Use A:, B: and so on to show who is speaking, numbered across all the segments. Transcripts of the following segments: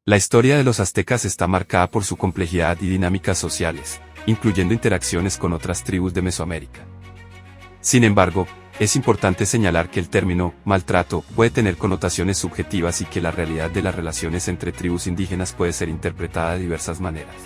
A: La historia de los aztecas está marcada por su complejidad y dinámicas sociales, incluyendo interacciones con otras tribus de Mesoamérica. Sin embargo, es importante señalar que el término maltrato puede tener connotaciones subjetivas y que la realidad de las relaciones entre tribus indígenas puede ser interpretada de diversas maneras.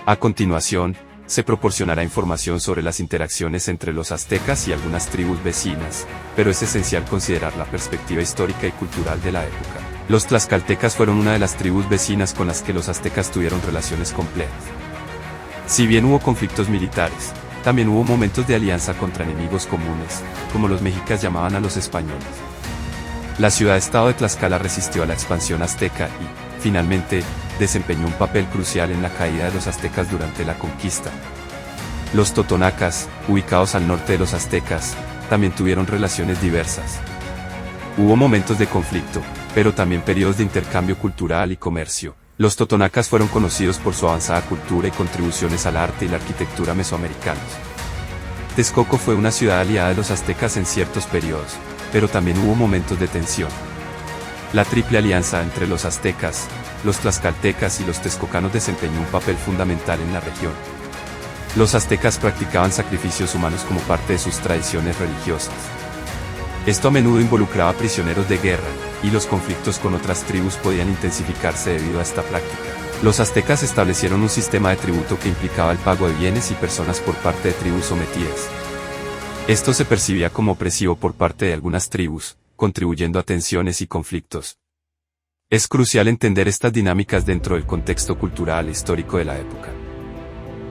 A: A continuación, se proporcionará información sobre las interacciones entre los aztecas y algunas tribus vecinas, pero es esencial considerar la perspectiva histórica y cultural de la época. Los tlaxcaltecas fueron una de las tribus vecinas con las que los aztecas tuvieron relaciones complejas. Si bien hubo conflictos militares, también hubo momentos de alianza contra enemigos comunes, como los mexicas llamaban a los españoles. La ciudad-estado de Tlaxcala resistió a la expansión azteca y, finalmente, desempeñó un papel crucial en la caída de los aztecas durante la conquista. Los totonacas, ubicados al norte de los aztecas, también tuvieron relaciones diversas. Hubo momentos de conflicto, pero también periodos de intercambio cultural y comercio. Los totonacas fueron conocidos por su avanzada cultura y contribuciones al arte y la arquitectura mesoamericanos. Texcoco fue una ciudad aliada de los aztecas en ciertos periodos, pero también hubo momentos de tensión. La triple alianza entre los aztecas, los tlaxcaltecas y los texcocanos desempeñó un papel fundamental en la región. Los aztecas practicaban sacrificios humanos como parte de sus tradiciones religiosas. Esto a menudo involucraba prisioneros de guerra, y los conflictos con otras tribus podían intensificarse debido a esta práctica. Los aztecas establecieron un sistema de tributo que implicaba el pago de bienes y personas por parte de tribus sometidas. Esto se percibía como opresivo por parte de algunas tribus, contribuyendo a tensiones y conflictos. Es crucial entender estas dinámicas dentro del contexto cultural e histórico de la época.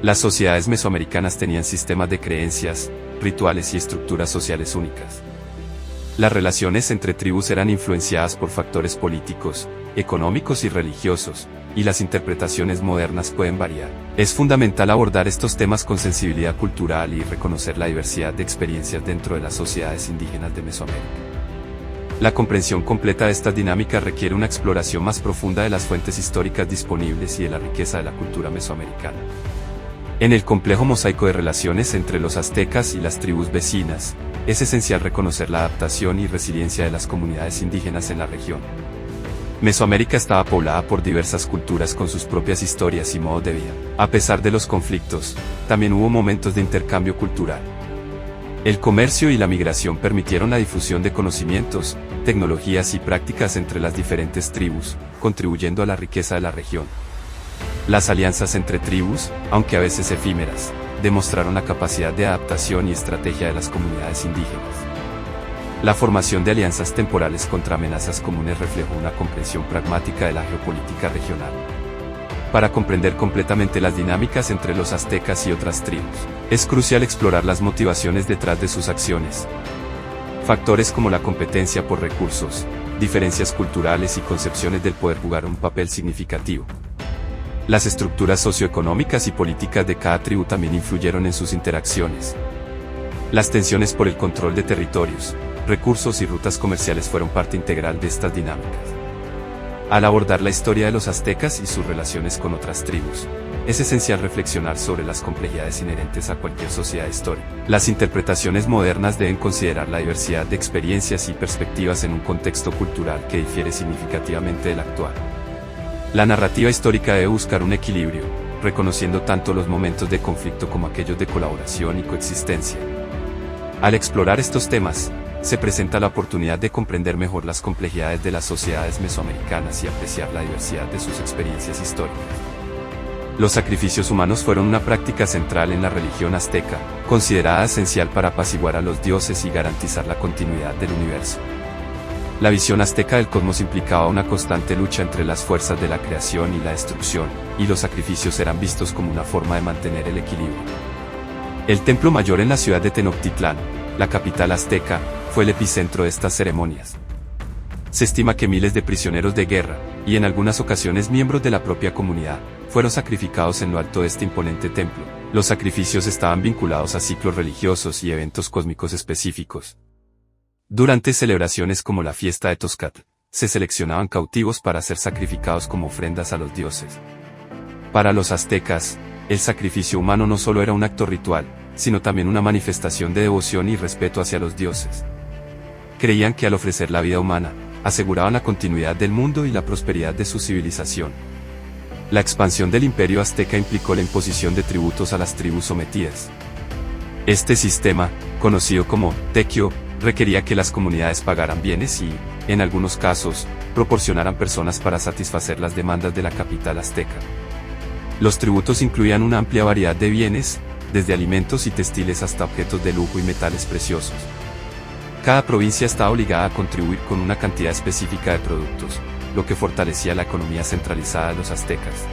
A: Las sociedades mesoamericanas tenían sistemas de creencias, rituales y estructuras sociales únicas. Las relaciones entre tribus eran influenciadas por factores políticos, económicos y religiosos, y las interpretaciones modernas pueden variar. Es fundamental abordar estos temas con sensibilidad cultural y reconocer la diversidad de experiencias dentro de las sociedades indígenas de Mesoamérica. La comprensión completa de estas dinámicas requiere una exploración más profunda de las fuentes históricas disponibles y de la riqueza de la cultura mesoamericana. En el complejo mosaico de relaciones entre los aztecas y las tribus vecinas, es esencial reconocer la adaptación y resiliencia de las comunidades indígenas en la región. Mesoamérica estaba poblada por diversas culturas con sus propias historias y modos de vida. A pesar de los conflictos, también hubo momentos de intercambio cultural. El comercio y la migración permitieron la difusión de conocimientos, tecnologías y prácticas entre las diferentes tribus, contribuyendo a la riqueza de la región. Las alianzas entre tribus, aunque a veces efímeras, demostraron la capacidad de adaptación y estrategia de las comunidades indígenas. La formación de alianzas temporales contra amenazas comunes reflejó una comprensión pragmática de la geopolítica regional. Para comprender completamente las dinámicas entre los aztecas y otras tribus, es crucial explorar las motivaciones detrás de sus acciones. Factores como la competencia por recursos, diferencias culturales y concepciones del poder jugaron un papel significativo. Las estructuras socioeconómicas y políticas de cada tribu también influyeron en sus interacciones. Las tensiones por el control de territorios, recursos y rutas comerciales fueron parte integral de estas dinámicas. Al abordar la historia de los aztecas y sus relaciones con otras tribus, es esencial reflexionar sobre las complejidades inherentes a cualquier sociedad histórica. Las interpretaciones modernas deben considerar la diversidad de experiencias y perspectivas en un contexto cultural que difiere significativamente del actual. La narrativa histórica debe buscar un equilibrio, reconociendo tanto los momentos de conflicto como aquellos de colaboración y coexistencia. Al explorar estos temas, se presenta la oportunidad de comprender mejor las complejidades de las sociedades mesoamericanas y apreciar la diversidad de sus experiencias históricas. Los sacrificios humanos fueron una práctica central en la religión azteca, considerada esencial para apaciguar a los dioses y garantizar la continuidad del universo. La visión azteca del cosmos implicaba una constante lucha entre las fuerzas de la creación y la destrucción, y los sacrificios eran vistos como una forma de mantener el equilibrio. El templo mayor en la ciudad de Tenochtitlán, la capital azteca, fue el epicentro de estas ceremonias. Se estima que miles de prisioneros de guerra, y en algunas ocasiones miembros de la propia comunidad, fueron sacrificados en lo alto de este imponente templo. Los sacrificios estaban vinculados a ciclos religiosos y eventos cósmicos específicos. Durante celebraciones como la fiesta de Toscat, se seleccionaban cautivos para ser sacrificados como ofrendas a los dioses. Para los aztecas, el sacrificio humano no solo era un acto ritual, sino también una manifestación de devoción y respeto hacia los dioses. Creían que al ofrecer la vida humana, aseguraban la continuidad del mundo y la prosperidad de su civilización. La expansión del imperio azteca implicó la imposición de tributos a las tribus sometidas. Este sistema, conocido como tequio, requería que las comunidades pagaran bienes y, en algunos casos, proporcionaran personas para satisfacer las demandas de la capital azteca. Los tributos incluían una amplia variedad de bienes, desde alimentos y textiles hasta objetos de lujo y metales preciosos. Cada provincia estaba obligada a contribuir con una cantidad específica de productos, lo que fortalecía la economía centralizada de los aztecas.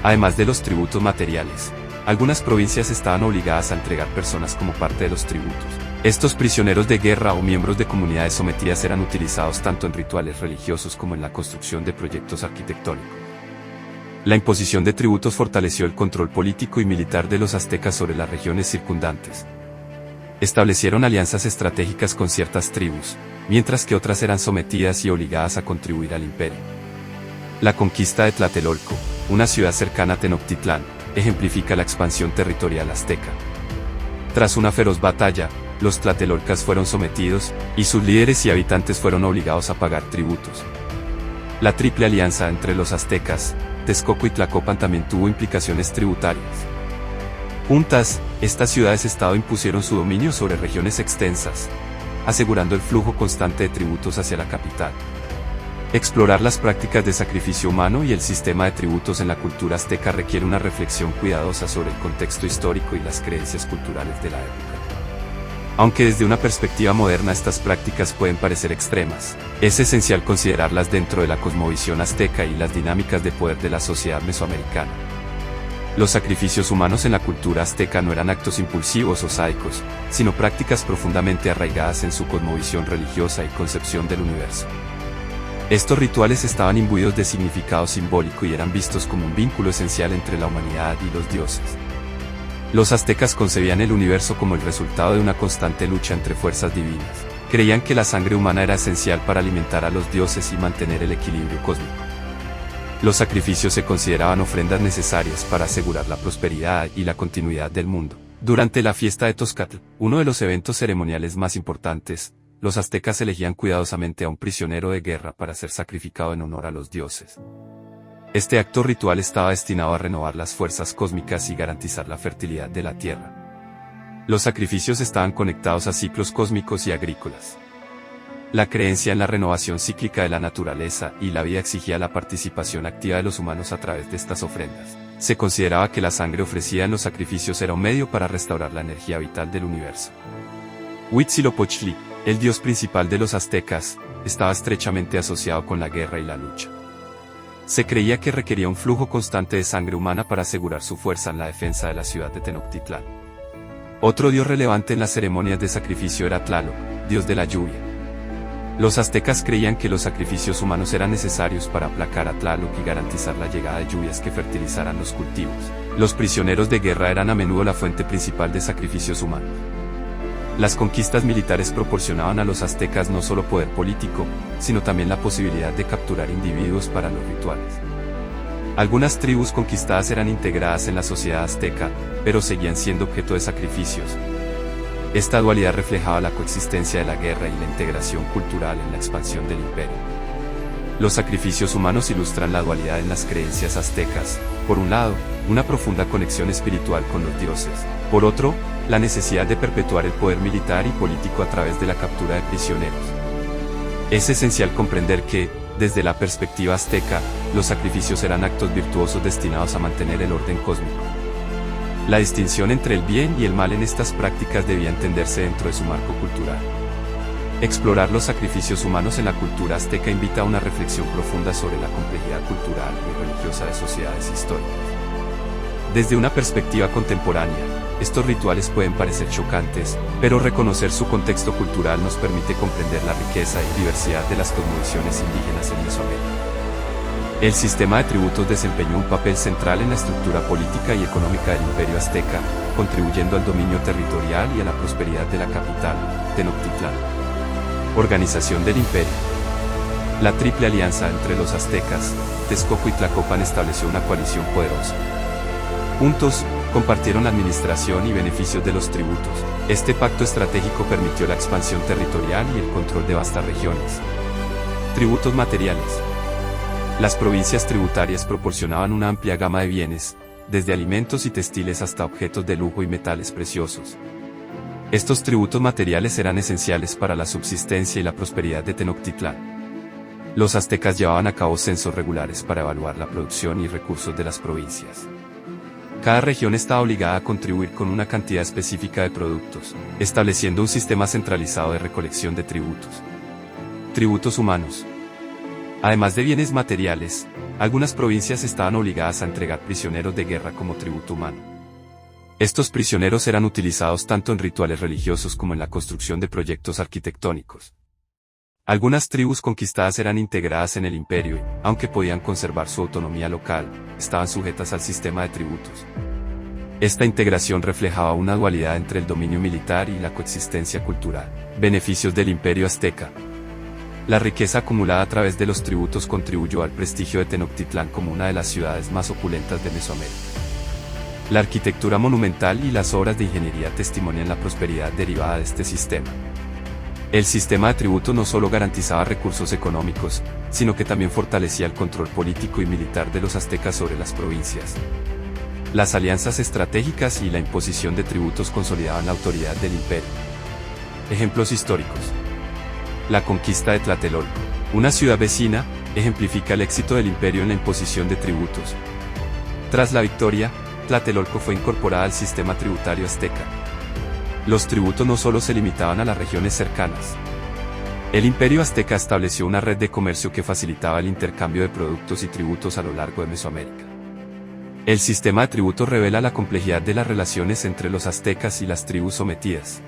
A: Además de los tributos materiales, algunas provincias estaban obligadas a entregar personas como parte de los tributos. Estos prisioneros de guerra o miembros de comunidades sometidas eran utilizados tanto en rituales religiosos como en la construcción de proyectos arquitectónicos. La imposición de tributos fortaleció el control político y militar de los aztecas sobre las regiones circundantes. Establecieron alianzas estratégicas con ciertas tribus, mientras que otras eran sometidas y obligadas a contribuir al imperio. La conquista de Tlatelolco, una ciudad cercana a Tenochtitlán, ejemplifica la expansión territorial azteca. Tras una feroz batalla, los tlatelolcas fueron sometidos, y sus líderes y habitantes fueron obligados a pagar tributos. La triple alianza entre los aztecas, Texcoco y Tlacopan también tuvo implicaciones tributarias. Juntas, estas ciudades-estado impusieron su dominio sobre regiones extensas, asegurando el flujo constante de tributos hacia la capital. Explorar las prácticas de sacrificio humano y el sistema de tributos en la cultura azteca requiere una reflexión cuidadosa sobre el contexto histórico y las creencias culturales de la época. Aunque desde una perspectiva moderna estas prácticas pueden parecer extremas, es esencial considerarlas dentro de la cosmovisión azteca y las dinámicas de poder de la sociedad mesoamericana. Los sacrificios humanos en la cultura azteca no eran actos impulsivos o sádicos, sino prácticas profundamente arraigadas en su cosmovisión religiosa y concepción del universo. Estos rituales estaban imbuidos de significado simbólico y eran vistos como un vínculo esencial entre la humanidad y los dioses. Los aztecas concebían el universo como el resultado de una constante lucha entre fuerzas divinas. Creían que la sangre humana era esencial para alimentar a los dioses y mantener el equilibrio cósmico. Los sacrificios se consideraban ofrendas necesarias para asegurar la prosperidad y la continuidad del mundo. Durante la fiesta de Tozcatl, uno de los eventos ceremoniales más importantes, los aztecas elegían cuidadosamente a un prisionero de guerra para ser sacrificado en honor a los dioses. Este acto ritual estaba destinado a renovar las fuerzas cósmicas y garantizar la fertilidad de la tierra. Los sacrificios estaban conectados a ciclos cósmicos y agrícolas. La creencia en la renovación cíclica de la naturaleza y la vida exigía la participación activa de los humanos a través de estas ofrendas. Se consideraba que la sangre ofrecida en los sacrificios era un medio para restaurar la energía vital del universo. Huitzilopochtli, el dios principal de los aztecas, estaba estrechamente asociado con la guerra y la lucha. Se creía que requería un flujo constante de sangre humana para asegurar su fuerza en la defensa de la ciudad de Tenochtitlán. Otro dios relevante en las ceremonias de sacrificio era Tlaloc, dios de la lluvia. Los aztecas creían que los sacrificios humanos eran necesarios para aplacar a Tlaloc y garantizar la llegada de lluvias que fertilizaran los cultivos. Los prisioneros de guerra eran a menudo la fuente principal de sacrificios humanos. Las conquistas militares proporcionaban a los aztecas no solo poder político, sino también la posibilidad de capturar individuos para los rituales. Algunas tribus conquistadas eran integradas en la sociedad azteca, pero seguían siendo objeto de sacrificios. Esta dualidad reflejaba la coexistencia de la guerra y la integración cultural en la expansión del imperio. Los sacrificios humanos ilustran la dualidad en las creencias aztecas. Por un lado, una profunda conexión espiritual con los dioses. Por otro, la necesidad de perpetuar el poder militar y político a través de la captura de prisioneros. Es esencial comprender que, desde la perspectiva azteca, los sacrificios eran actos virtuosos destinados a mantener el orden cósmico. La distinción entre el bien y el mal en estas prácticas debía entenderse dentro de su marco cultural. Explorar los sacrificios humanos en la cultura azteca invita a una reflexión profunda sobre la complejidad cultural y religiosa de sociedades históricas. Desde una perspectiva contemporánea, estos rituales pueden parecer chocantes, pero reconocer su contexto cultural nos permite comprender la riqueza y diversidad de las cosmovisiones indígenas en Mesoamérica. El sistema de tributos desempeñó un papel central en la estructura política y económica del Imperio Azteca, contribuyendo al dominio territorial y a la prosperidad de la capital, Tenochtitlán. Organización del Imperio. La triple alianza entre los aztecas, Texcoco y Tlacopan estableció una coalición poderosa. Juntos, compartieron la administración y beneficios de los tributos. Este pacto estratégico permitió la expansión territorial y el control de vastas regiones. Tributos materiales. Las provincias tributarias proporcionaban una amplia gama de bienes, desde alimentos y textiles hasta objetos de lujo y metales preciosos. Estos tributos materiales eran esenciales para la subsistencia y la prosperidad de Tenochtitlán. Los aztecas llevaban a cabo censos regulares para evaluar la producción y recursos de las provincias. Cada región estaba obligada a contribuir con una cantidad específica de productos, estableciendo un sistema centralizado de recolección de tributos. Tributos humanos. Además de bienes materiales, algunas provincias estaban obligadas a entregar prisioneros de guerra como tributo humano. Estos prisioneros eran utilizados tanto en rituales religiosos como en la construcción de proyectos arquitectónicos. Algunas tribus conquistadas eran integradas en el imperio y, aunque podían conservar su autonomía local, estaban sujetas al sistema de tributos. Esta integración reflejaba una dualidad entre el dominio militar y la coexistencia cultural. Beneficios del imperio azteca. La riqueza acumulada a través de los tributos contribuyó al prestigio de Tenochtitlán como una de las ciudades más opulentas de Mesoamérica. La arquitectura monumental y las obras de ingeniería testimonian la prosperidad derivada de este sistema. El sistema de tributo no solo garantizaba recursos económicos, sino que también fortalecía el control político y militar de los aztecas sobre las provincias. Las alianzas estratégicas y la imposición de tributos consolidaban la autoridad del imperio. Ejemplos históricos. La conquista de Tlatelolco, una ciudad vecina, ejemplifica el éxito del imperio en la imposición de tributos. Tras la victoria, Tlatelolco fue incorporada al sistema tributario azteca. Los tributos no solo se limitaban a las regiones cercanas. El imperio azteca estableció una red de comercio que facilitaba el intercambio de productos y tributos a lo largo de Mesoamérica. El sistema de tributos revela la complejidad de las relaciones entre los aztecas y las tribus sometidas.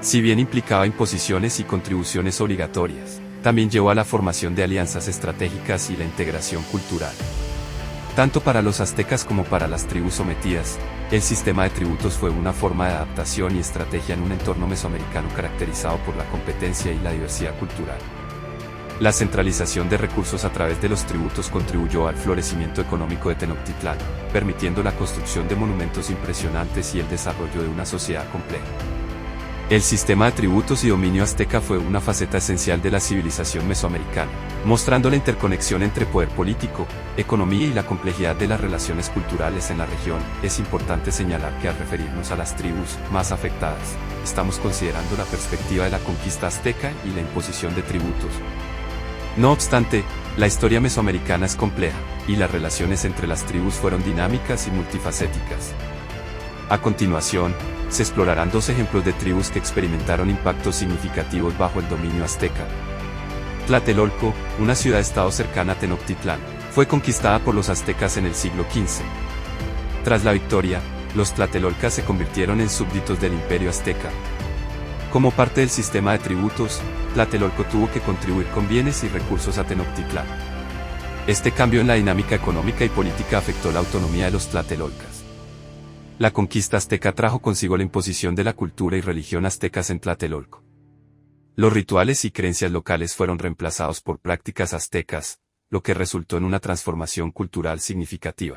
A: Si bien implicaba imposiciones y contribuciones obligatorias, también llevó a la formación de alianzas estratégicas y la integración cultural. Tanto para los aztecas como para las tribus sometidas, el sistema de tributos fue una forma de adaptación y estrategia en un entorno mesoamericano caracterizado por la competencia y la diversidad cultural. La centralización de recursos a través de los tributos contribuyó al florecimiento económico de Tenochtitlán, permitiendo la construcción de monumentos impresionantes y el desarrollo de una sociedad compleja. El sistema de tributos y dominio azteca fue una faceta esencial de la civilización mesoamericana, mostrando la interconexión entre poder político, economía y la complejidad de las relaciones culturales en la región. Es importante señalar que al referirnos a las tribus más afectadas, estamos considerando la perspectiva de la conquista azteca y la imposición de tributos. No obstante, la historia mesoamericana es compleja, y las relaciones entre las tribus fueron dinámicas y multifacéticas. A continuación, se explorarán dos ejemplos de tribus que experimentaron impactos significativos bajo el dominio azteca. Tlatelolco, una ciudad-estado cercana a Tenochtitlán, fue conquistada por los aztecas en el siglo XV. Tras la victoria, los tlatelolcas se convirtieron en súbditos del imperio azteca. Como parte del sistema de tributos, Tlatelolco tuvo que contribuir con bienes y recursos a Tenochtitlán. Este cambio en la dinámica económica y política afectó la autonomía de los tlatelolcas. La conquista azteca trajo consigo la imposición de la cultura y religión aztecas en Tlatelolco. Los rituales y creencias locales fueron reemplazados por prácticas aztecas, lo que resultó en una transformación cultural significativa.